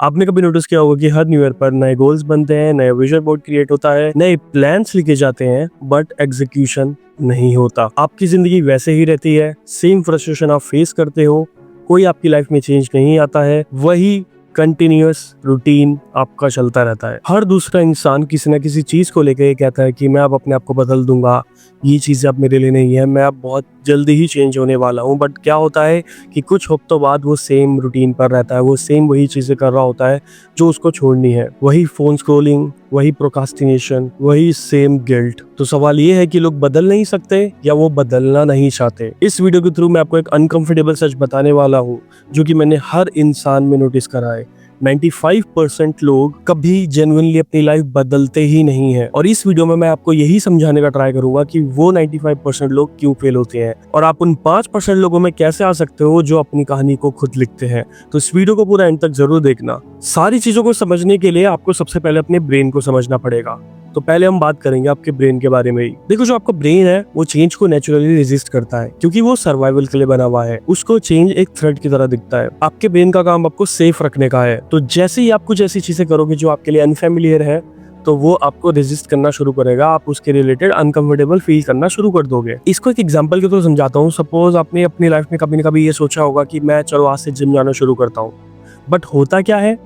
आपने कभी नोटिस किया होगा कि हर न्यू ईयर पर नए गोल्स बनते हैं, नए विजन बोर्ड क्रिएट होता है, नए प्लान्स लिखे जाते हैं, बट एग्जीक्यूशन नहीं होता। आपकी जिंदगी वैसे ही रहती है, सेम फ्रस्ट्रेशन आप फेस करते हो, कोई आपकी लाइफ में चेंज नहीं आता है, वही कंटिन्यूअस रूटीन आपका चलता रहता है। हर दूसरा इंसान किसी ना किसी चीज को लेकर ये कहता है कि मैं अब अपने आप को बदल दूंगा, ये चीजें अब मेरे लिए नहीं है, मैं अब बहुत जल्दी ही चेंज होने वाला हूँ। बट क्या होता है कि कुछ हफ्तों बाद वो सेम रूटीन पर रहता है, वो सेम वही चीजें कर रहा होता है जो उसको छोड़नी है, वही फोन स्क्रोलिंग, वही प्रोकास्टिनेशन, वही सेम गिल्ट। तो सवाल ये है कि लोग बदल नहीं सकते या वो बदलना नहीं चाहते। इस वीडियो के थ्रू मैं आपको एक अनकंफर्टेबल सच बताने वाला हूँ जो कि मैंने हर इंसान में नोटिस करा है। 95% लोग कभी जेन्युइनली अपनी लाइफ बदलते ही नहीं है। और इस वीडियो में मैं आपको यही समझाने का ट्राई करूंगा कि वो 95% लोग क्यों फेल होते हैं और आप उन 5% लोगों में कैसे आ सकते हो जो अपनी कहानी को खुद लिखते हैं। तो इस वीडियो को पूरा एंड तक जरूर देखना। सारी चीजों को समझने के लिए आपको सबसे पहले अपने ब्रेन को समझना पड़ेगा। तो पहले हम बात करेंगे आपके ब्रेन के बारे में ही। देखो, जो आपका ब्रेन है वो चेंज को नेचुरली रेजिस्ट करता है क्योंकि वो सर्वाइवल के लिए बना हुआ है। उसको चेंज एक थ्रेट की तरह दिखता है। आपके ब्रेन का काम आपको सेफ रखने का है। तो जैसे ही आप कुछ ऐसी चीजें करोगे जो आपके लिए अनफेमिलियर है, तो वो आपको रेजिस्ट करना शुरू करेगा। आप उसके रिलेटेड अनकंफर्टेबल फील करना शुरू कर दोगे। इसको एक एग्जांपल के थ्रू समझाता हूँ। सपोज आपने अपनी लाइफ में कभी न कभी ये सोचा होगा कि मैं चलो आज से जिम जाना शुरू करता हूँ, बट होता क्या है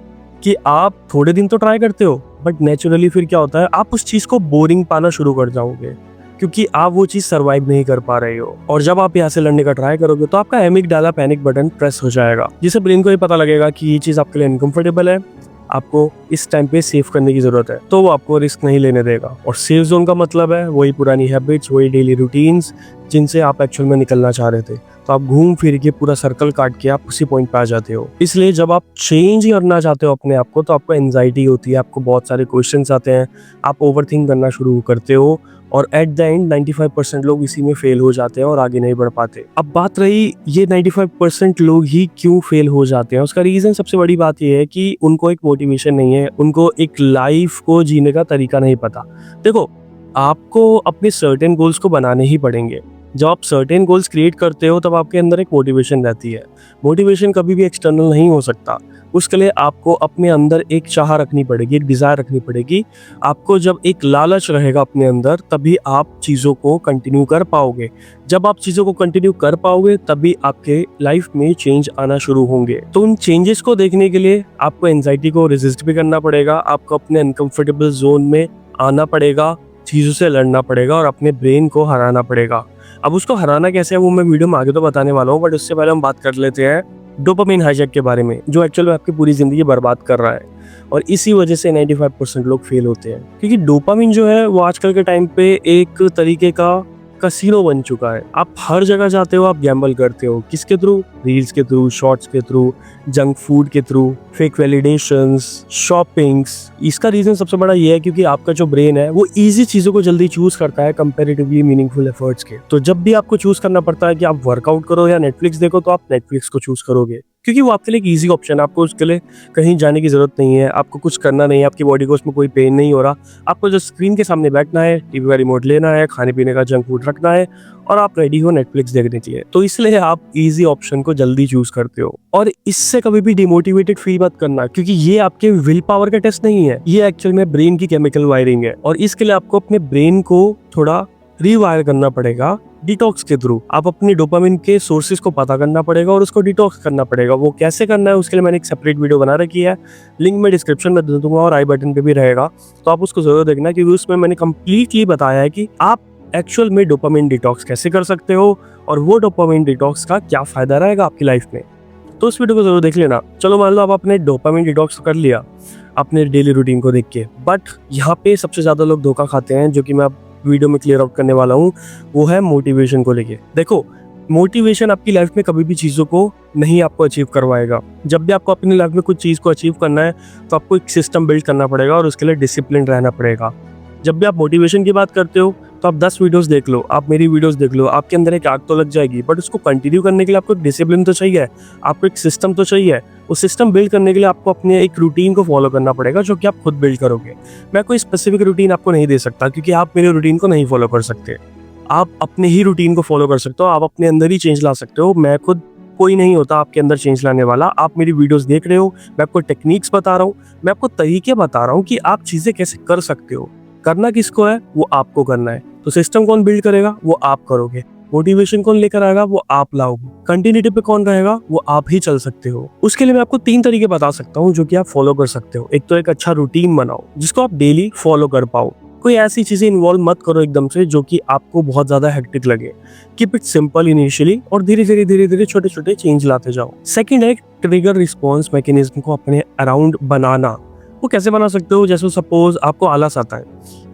कि आप थोड़े दिन तो ट्राई करते हो, बट नेचुरली फिर क्या होता है, आप उस चीज को बोरिंग पाना शुरू कर जाओगे क्योंकि आप वो चीज सरवाइव नहीं कर पा रहे हो। और जब आप यहाँ से लड़ने का ट्राई करोगे तो आपका एमिगडाला पैनिक बटन प्रेस हो जाएगा, जिससे ब्रेन को ये पता लगेगा कि ये चीज आपके लिए अनकंफर्टेबल है, आपको इस टाइम पे सेव करने की जरूरत है, तो वो आपको रिस्क नहीं लेने देगा। और सेफ जोन का मतलब है वही पुरानी हैबिट्स, वही डेली रूटीन्स जिनसे आप एक्चुअल में निकलना चाह रहे थे। तो आप घूम फिर के पूरा सर्कल काट के आप उसी पॉइंट पे आ जाते हो। इसलिए जब आप चेंज ही करना चाहते हो अपने आप को, तो आपको एंजाइटी होती है, आपको बहुत सारे क्वेश्चंस आते हैं, आप ओवरथिंक करना शुरू करते हो और एट द एंड 95% लोग इसी में फेल हो जाते हैं और आगे नहीं बढ़ पाते। अब बात रही ये 95% लोग ही क्यों फेल हो जाते हैं, उसका रीजन सबसे बड़ी बात ये है कि उनको एक मोटिवेशन नहीं है, उनको एक लाइफ को जीने का तरीका नहीं पता। देखो, आपको अपने सर्टेन गोल्स को बनाने ही पड़ेंगे। जब आप सर्टेन गोल्स क्रिएट करते हो तब आपके अंदर एक मोटिवेशन रहती है। मोटिवेशन कभी भी एक्सटर्नल नहीं हो सकता। उसके लिए आपको अपने अंदर एक चाह रखनी पड़ेगी, एक डिजायर रखनी पड़ेगी। आपको जब एक लालच रहेगा अपने अंदर, तभी आप चीज़ों को कंटिन्यू कर पाओगे। जब आप चीज़ों को कंटिन्यू कर पाओगे तभी आपके लाइफ में चेंज आना शुरू होंगे। तो उन चेंजेस को देखने के लिए आपको एंजाइटी को रेजिस्ट भी करना पड़ेगा, आपको अपने अनकंफर्टेबल जोन में आना पड़ेगा, चीज़ों से लड़ना पड़ेगा और अपने ब्रेन को हराना पड़ेगा। अब उसको हराना कैसे है वो मैं वीडियो में आगे तो बताने वाला हूँ, बट उससे पहले हम बात कर लेते हैं डोपामिन हाईजैक के बारे में, जो एक्चुअल में आपकी पूरी जिंदगी बर्बाद कर रहा है। और इसी वजह से 95% लोग फेल होते हैं क्योंकि डोपामिन जो है वो आजकल के टाइम पे एक तरीके का कसीनो बन चुका है। आप हर जगह जाते हो, आप गैम्बल करते हो। किसके थ्रू? रील्स के थ्रू, शॉर्ट्स के थ्रू, जंक फूड के थ्रू, फेक वैलिडेशंस, शॉपिंग्स। इसका रीजन सबसे बड़ा ये है क्योंकि आपका जो ब्रेन है वो इजी चीजों को जल्दी चूज करता है कंपैरेटिवली मीनिंगफुल एफर्ट्स के। तो जब भी आपको चूज करना पड़ता है कि आप वर्कआउट करो या नेटफ्लिक्स देखो, तो आप नेटफ्लिक्स को चूज करोगे क्योंकि वो आपके लिए एक ईजी ऑप्शन है। आपको उसके लिए कहीं जाने की जरूरत नहीं है, आपको कुछ करना नहीं है, आपकी बॉडी को उसमें कोई पेन नहीं हो रहा। आपको जो स्क्रीन के सामने बैठना है, टीवी का रिमोट लेना है, खाने पीने का जंक फूड रखना है और आप रेडी हो नेटफ्लिक्स देखने के लिए। तो इसलिए आप इजी ऑप्शन को जल्दी चूज करते हो। और इससे कभी भी डिमोटिवेटेड फील मत करना क्योंकि ये आपके विल पावर का टेस्ट नहीं है, ये एक्चुअल में ब्रेन की केमिकल वायरिंग है। और इसके लिए आपको अपने ब्रेन को थोड़ा रिवायर करना पड़ेगा डिटॉक्स के थ्रू। आप अपने डोपामिन के सोर्सेज को पता करना पड़ेगा और उसको डिटॉक्स करना पड़ेगा। वो कैसे करना है उसके लिए मैंने एक सेपरेट वीडियो बना रखी है, लिंक मैं डिस्क्रिप्शन में दे दूंगा और आई बटन पे भी रहेगा, तो आप उसको जरूर देखना क्योंकि उसमें मैंने कंप्लीटली बताया है कि आप एक्चुअल में डोपामिन डिटॉक्स कैसे कर सकते हो और वो डोपामिन डिटॉक्स का क्या फायदा रहेगा आपकी लाइफ में। तो उस वीडियो को जरूर देख लेना। चलो मान लो आप अपने डोपामिन डिटॉक्स कर लिया अपने डेली रूटीन को देख के, बट यहाँ पे सबसे ज्यादा लोग धोखा खाते हैं जो कि मैं वीडियो में क्लियर आउट करने वाला हूँ, वो है मोटिवेशन को लेके। देखो, मोटिवेशन आपकी लाइफ में कभी भी चीज़ों को नहीं आपको अचीव करवाएगा। जब भी आपको अपनी लाइफ में कुछ चीज़ को अचीव करना है तो आपको एक सिस्टम बिल्ड करना पड़ेगा और उसके लिए डिसिप्लिन रहना पड़ेगा। जब भी आप मोटिवेशन की बात करते हो तो आप 10 वीडियोस देख लो, आप मेरी वीडियोस देख लो, आपके अंदर एक आग तो लग जाएगी, बट उसको कंटिन्यू करने के लिए आपको डिसिप्लिन तो चाहिए, आपको एक सिस्टम तो चाहिए। उस सिस्टम बिल्ड करने के लिए आपको अपने एक रूटीन को फॉलो करना पड़ेगा जो कि आप खुद बिल्ड करोगे। मैं कोई स्पेसिफिक रूटीन आपको नहीं दे सकता क्योंकि आप मेरे रूटीन को नहीं फॉलो कर सकते। आप अपने ही रूटीन को फॉलो कर सकते हो, आप अपने अंदर ही चेंज ला सकते हो। मैं खुद कोई नहीं होता आपके अंदर चेंज लाने वाला। आप मेरी वीडियोस देख रहे हो, मैं आपको टेक्निक्स बता रहा हूँ, मैं आपको तरीके बता रहा हूँ कि आप चीजें कैसे कर सकते हो। करना किसको है, वो आपको करना है। तो सिस्टम कौन बिल्ड करेगा, वो आप करोगे। मोटिवेशन कौन लेकर आएगा, वो आप लाओगे। कंटिन्यूटी पे कौन रहेगा, वो आप ही चल सकते हो। उसके लिए मैं आपको 3 तरीके बता सकता हूँ जो कि आप फॉलो कर सकते हो। एक तो एक अच्छा रूटीन बनाओ जिसको आप डेली फॉलो कर पाओ। कोई ऐसी चीजें इन्वॉल्व मत करो एकदम से जो कि आपको बहुत ज्यादा हेक्टिक लगे। कीप इट सिंपल इनिशियली और धीरे धीरे छोटे छोटे चेंज लाते जाओ। सेकंड है ट्रिगर रिस्पॉन्स मैकेनिज्म को अपने अराउंड बनाना। वो कैसे बना सकते हो, जैसे सपोज आपको आलस आता है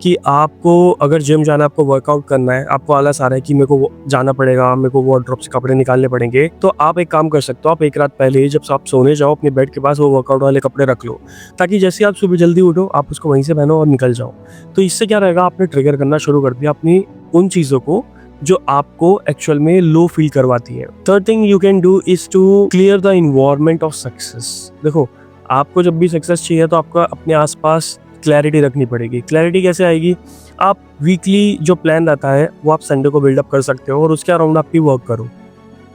कि आपको अगर जिम जाना है, आपको वर्कआउट करना है, आपको आलस आ रहा है कि मेरे को जाना पड़ेगा, मेरे को वार्डरोब से कपड़े निकालने पड़ेंगे, तो आप एक काम कर सकते हो। आप एक रात पहले ही जब आप सोने जाओ अपने बेड के पास वो वर्कआउट वाले कपड़े रख लो, ताकि जैसे आप सुबह जल्दी उठो आप उसको वहीं से पहनो और निकल जाओ। तो इससे क्या रहेगा, आपने ट्रिगर करना शुरू कर दिया अपनी उन चीज़ों को जो आपको एक्चुअल में लो फील करवाती है। Third thing you can do is to clear the environment of success. देखो, आपको जब भी सक्सेस चाहिए तो आपको अपने आसपास क्लैरिटी रखनी पड़ेगी। क्लैरिटी कैसे आएगी, आप वीकली जो प्लान रहता है वो आप संडे को बिल्डअप कर सकते हो और उसके अराउंड आप भी वर्क करो।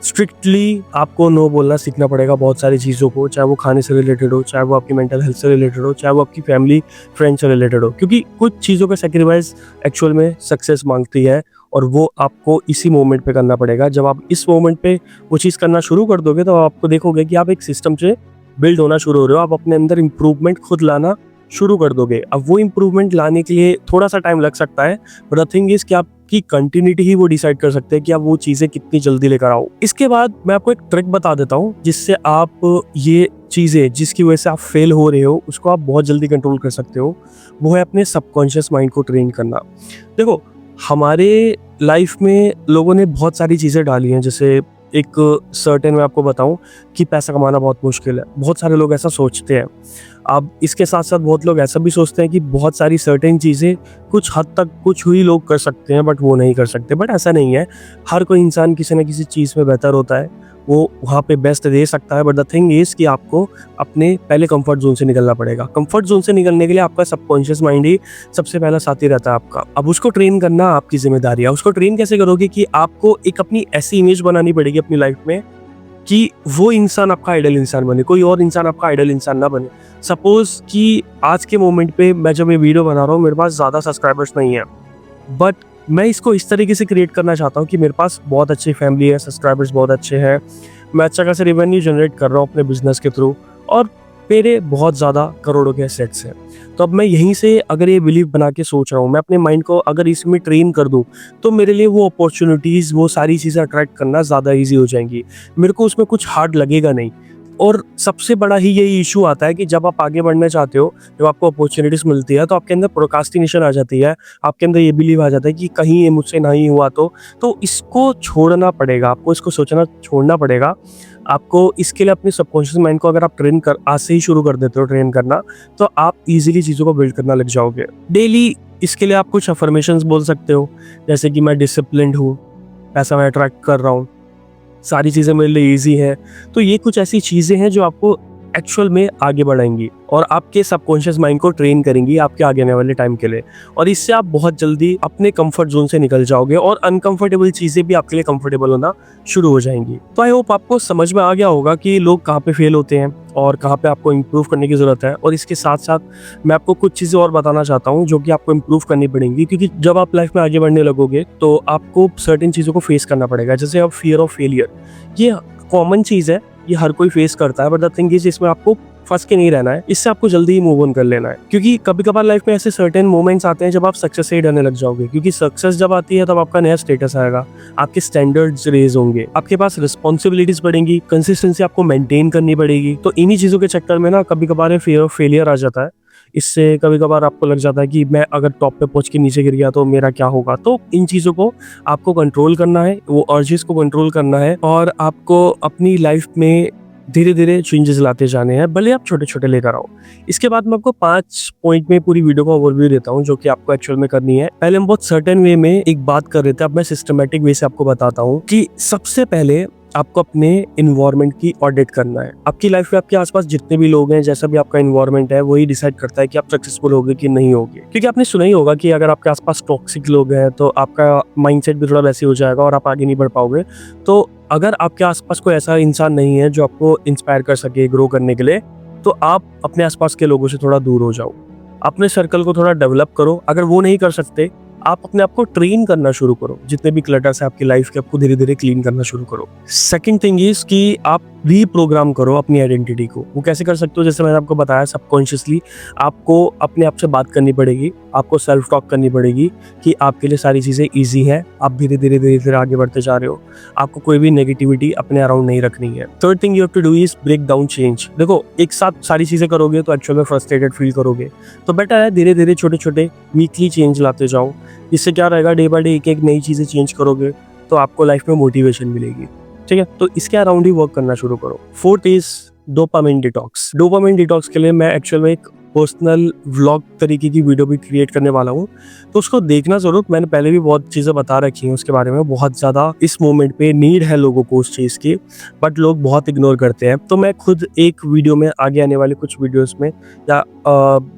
स्ट्रिक्टली आपको नो बोलना सीखना पड़ेगा बहुत सारी चीज़ों को, चाहे वो खाने से रिलेटेड हो, चाहे वो आपकी मेंटल हेल्थ से रिलेटेड हो, चाहे वो आपकी फैमिली फ्रेंड से रिलेटेड हो, क्योंकि कुछ चीज़ों का सेक्रीफाइस एक्चुअल में सक्सेस मांगती है और वो आपको इसी मोमेंट पे करना पड़ेगा। जब आप इस मोमेंट पे वो चीज़ करना शुरू कर दोगे तो आपको देखोगे कि आप एक सिस्टम से बिल्ड होना शुरू हो रहे हो, आप अपने अंदर इंप्रूवमेंट खुद लाना शुरू कर दोगे। अब वो इंप्रूवमेंट लाने के लिए थोड़ा सा टाइम लग सकता है, बट द थिंग इज कि आपकी कंटिन्यूटी ही वो डिसाइड कर सकते हैं कि आप वो चीज़ें कितनी जल्दी लेकर आओ। इसके बाद मैं आपको एक ट्रिक बता देता हूँ जिससे आप ये चीज़ें जिसकी वजह से आप फेल हो रहे हो उसको आप बहुत जल्दी कंट्रोल कर सकते हो। वो है अपने सबकॉन्शियस माइंड को ट्रेन करना। देखो, हमारे लाइफ में लोगों ने बहुत सारी चीज़ें डाली हैं, जैसे एक सर्टेन मैं आपको बताऊं कि पैसा कमाना बहुत मुश्किल है। बहुत सारे लोग ऐसा सोचते हैं। अब इसके साथ साथ बहुत लोग ऐसा भी सोचते हैं कि बहुत सारी सर्टेन चीज़ें कुछ हद तक कुछ ही लोग कर सकते हैं बट वो नहीं कर सकते। बट ऐसा नहीं है, हर कोई इंसान किसी न किसी चीज़ में बेहतर होता है, वो वहाँ पे बेस्ट दे सकता है। बट द थिंग इज़ कि आपको अपने पहले कंफर्ट जोन से निकलना पड़ेगा। कंफर्ट जोन से निकलने के लिए आपका सबकॉन्शियस माइंड ही सबसे पहला साथी रहता है आपका। अब उसको ट्रेन करना आपकी जिम्मेदारी है। उसको ट्रेन कैसे करोगे कि आपको एक अपनी ऐसी इमेज बनानी पड़ेगी अपनी लाइफ में कि वो इंसान आपका आइडल इंसान बने, कोई और इंसान आपका आइडल इंसान ना बने। सपोज कि आज के मोमेंट पे मैं जब ये वीडियो बना रहा हूँ मेरे पास ज़्यादा सब्सक्राइबर्स नहीं है, बट मैं इसको इस तरीके से क्रिएट करना चाहता हूँ कि मेरे पास बहुत अच्छी फैमिली है, सब्सक्राइबर्स बहुत अच्छे हैं, मैं अच्छा खासा रेवेन्यू जनरेट कर रहा हूँ अपने बिजनेस के थ्रू और मेरे बहुत ज़्यादा करोड़ों के एसेट्स हैं। तो अब मैं यहीं से अगर ये बिलीव बना के सोच रहा हूँ, मैं अपने माइंड को अगर इसमें ट्रेन कर दूँ तो मेरे लिए वो अपॉर्चुनिटीज़, वो सारी चीज़ें अट्रैक्ट करना ज़्यादा ईजी हो जाएंगी। मेरे को उसमें कुछ हार्ड लगेगा नहीं। और सबसे बड़ा ही यही इशू आता है कि जब आप आगे बढ़ना चाहते हो, जब आपको अपॉर्चुनिटीज़ मिलती है तो आपके अंदर प्रोक्रास्टिनेशन आ जाती है, आपके अंदर ये बिलीव आ जाता है कि कहीं ये मुझसे नहीं हुआ तो इसको छोड़ना पड़ेगा, आपको इसको सोचना छोड़ना पड़ेगा। आपको इसके लिए अपने सबकॉन्शियस माइंड को अगर आप ट्रेन कर आज से ही शुरू कर देते हो ट्रेन करना, तो आप इजीली चीज़ों को बिल्ड करना लग जाओगे। डेली इसके लिए आप कुछ अफर्मेशंस बोल सकते हो, जैसे कि मैं डिसिप्लिन्ड हूँ, पैसा मैं अट्रैक्ट कर रहा हूँ, सारी चीज़ें मेरे लिए ईजी है। तो ये कुछ ऐसी चीज़ें हैं जो आपको एक्चुअल में आगे बढ़ाएंगी और आपके सबकॉन्शियस माइंड को ट्रेन करेंगी आपके आगे आने वाले टाइम के लिए। और इससे आप बहुत जल्दी अपने कंफर्ट जोन से निकल जाओगे और अनकंफर्टेबल चीज़ें भी आपके लिए कंफर्टेबल होना शुरू हो जाएंगी। तो आई होप आपको समझ में आ गया होगा कि लोग कहाँ पे फेल होते हैं और कहाँ पे आपको इम्प्रूव करने की ज़रूरत है। और इसके साथ साथ मैं आपको कुछ चीज़ें और बताना चाहता हूँ जो कि आपको इम्प्रूव करनी पड़ेंगी, क्योंकि जब आप लाइफ में आगे बढ़ने लगोगे तो आपको सर्टेन चीज़ों को फेस करना पड़ेगा। जैसे अब फियर ऑफ फेलियर, ये कॉमन चीज़ है, ये हर कोई फेस करता है। बट द थिंग इज इसमें आपको फंस के नहीं रहना है, इससे आपको जल्दी ही मूव ऑन कर लेना है। क्योंकि कभी कभार लाइफ में ऐसे सर्टेन मोमेंट्स आते हैं जब आप सक्सेस से ही डरने लग जाओगे, क्योंकि सक्सेस जब आती है तब आपका नया स्टेटस आएगा, आपके स्टैंडर्ड्स रेज होंगे, आपके पास रिस्पॉन्सिबिलिटीज बढ़ेंगी, कंसिस्टेंसी आपको मेंटेन करनी पड़ेगी। तो इन्हीं चीज़ों के चक्कर में ना कभी कभार फियर ऑफ फेलियर आ जाता है। इससे कभी कभार आपको लग जाता है कि मैं अगर टॉप पे पहुंच के नीचे गिर गया तो मेरा क्या होगा। तो इन चीज़ों को आपको कंट्रोल करना है, वो अर्जेस को कंट्रोल करना है और आपको अपनी लाइफ में धीरे धीरे चेंजेस लाते जाने हैं, भले आप छोटे छोटे लेकर आओ। इसके बाद मैं आपको 5 पॉइंट में पूरी वीडियो का ओवरव्यू देता हूँ जो कि आपको एक्चुअल में करनी है। पहले हम बहुत सर्टेन वे में एक बात कर रहे थे, अब मैं सिस्टमेटिक वे से आपको बताता हूँ कि सबसे पहले आपको अपने इन्वायरमेंट की ऑडिट करना है। आपकी लाइफ में आपके आसपास जितने भी लोग हैं, जैसा भी आपका इन्वायरमेंट है, वही डिसाइड करता है कि आप सक्सेसफुल होगे कि नहीं होगे। क्योंकि आपने सुना ही होगा कि अगर आपके आसपास टॉक्सिक लोग हैं तो आपका माइंडसेट भी थोड़ा वैसे हो जाएगा और आप आगे नहीं बढ़ पाओगे। तो अगर आपके आसपास कोई ऐसा इंसान नहीं है जो आपको इंस्पायर कर सके ग्रो करने के लिए, तो आप अपने आसपास के लोगों से थोड़ा दूर हो जाओ, अपने सर्कल को थोड़ा डेवलप करो। अगर वो नहीं कर सकते, आप अपने आप को ट्रेन करना शुरू करो। जितने भी क्लटर्स है आपकी लाइफ के, आपको धीरे धीरे क्लीन करना शुरू करो। सेकंड थिंग इज कि आप रीप्रोग्राम करो अपनी आइडेंटिटी को। वो कैसे कर सकते हो? जैसे मैंने आपको बताया, सबकॉन्शियसली आपको अपने आप से बात करनी पड़ेगी, आपको सेल्फ टॉक करनी पड़ेगी कि आपके लिए सारी चीज़ें ईजी है, आप धीरे धीरे धीरे धीरे आगे बढ़ते जा रहे हो, आपको कोई भी नेगेटिविटी अपने अराउंड नहीं रखनी है। Third thing you have to do is break down change. देखो, एक साथ सारी चीज़ें करोगे तो एक्चुअल में फ्रस्ट्रेटेड फील करोगे, तो बेटर है धीरे धीरे छोटे छोटे वीकली चेंज लाते जाओ। इससे क्या रहेगा, डे बाय डे एक एक नई चीज़ें चेंज करोगे तो आपको लाइफ में मोटिवेशन मिलेगी। ठीक है, तो इसके अराउंड ही वर्क करना शुरू करो। Fourth is dopamine detox. Dopamine detox के लिए मैं एक्चुअल में एक पर्सनल व्लॉग तरीके की वीडियो भी क्रिएट करने वाला हूँ, तो उसको देखना जरूर। मैंने पहले भी बहुत चीज़ें बता रखी हैं उसके बारे में, बहुत ज़्यादा इस मोमेंट पे नीड है लोगों को उस चीज़ की, बट लोग बहुत इग्नोर करते हैं। तो मैं खुद एक वीडियो में, आगे आने वाले कुछ वीडियोस में, या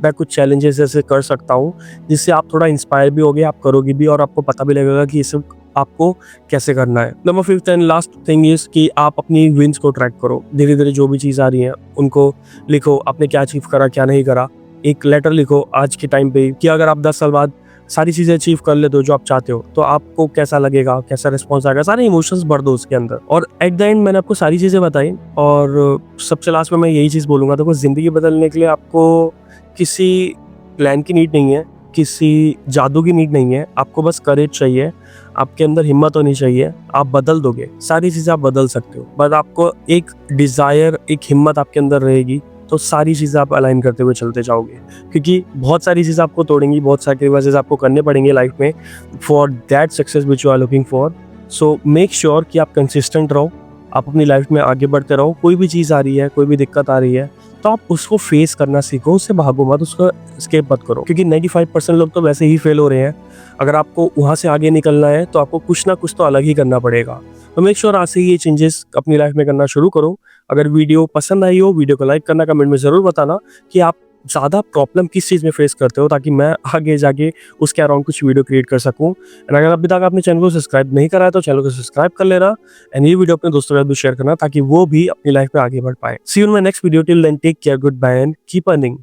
मैं कुछ चैलेंजेस ऐसे कर सकता हूँ जिससे आप थोड़ा इंस्पायर भी होगे, आप करोगे भी, और आपको पता भी लगेगा कि ये सब आपको कैसे करना है। Number 5 and last thing is कि आप अपनी विंस को ट्रैक करो। धीरे धीरे जो भी चीज़ आ रही है उनको लिखो, आपने क्या अचीव करा, क्या नहीं करा। एक लेटर लिखो आज के टाइम पे कि अगर आप 10 साल बाद सारी चीज़ें अचीव कर लेते हो जो आप चाहते हो, तो आपको कैसा लगेगा, कैसा रिस्पॉन्स आएगा। सारे इमोशंस भर दो उसके अंदर। और एट द एंड मैंने आपको सारी चीज़ें बताई, और सबसे लास्ट में मैं यही चीज़ बोलूँगा, देखो ज़िंदगी बदलने के लिए आपको किसी प्लान की नीड नहीं है, किसी जादू की नीड नहीं है, आपको बस करेज चाहिए, आपके अंदर हिम्मत होनी चाहिए। आप बदल दोगे, सारी चीज़ें आप बदल सकते हो, बस आपको एक डिज़ायर, एक हिम्मत आपके अंदर रहेगी, तो सारी चीज़ें आप अलाइन करते हुए चलते जाओगे। क्योंकि बहुत सारी चीज़ें आपको तोड़ेंगी, बहुत सैक्रिफाइसेस आपको करने पड़ेंगे लाइफ में for that success which you are looking for. So make sure कि आप कंसिस्टेंट रहो, आप अपनी लाइफ में आगे बढ़ते रहो। कोई भी चीज़ आ रही है, कोई भी दिक्कत आ रही है, तो आप उसको फेस करना सीखो, उससे भागो मत, उसको स्केप मत करो। क्योंकि 95% लोग तो वैसे ही फेल हो रहे हैं। अगर आपको वहाँ से आगे निकलना है तो आपको कुछ ना कुछ तो अलग ही करना पड़ेगा। तो मेक श्योर आज से ही ये चेंजेस अपनी लाइफ में करना शुरू करो। अगर वीडियो पसंद आई हो, वीडियो को लाइक करना, कमेंट में ज़रूर बताना कि आप ज़्यादा प्रॉब्लम किस चीज़ में फेस करते हो, ताकि मैं आगे जाके उसके अराउंड कुछ वीडियो क्रिएट कर सकूं। एंड अगर अभी तक आपने चैनल को सब्सक्राइब नहीं करा है तो चैनल को सब्सक्राइब कर लेना, एंड ये वीडियो अपने दोस्तों के साथ भी शेयर करना ताकि वो भी अपनी लाइफ में आगे बढ़ पाए। See you in my next video, till then take care, goodbye and keep earning.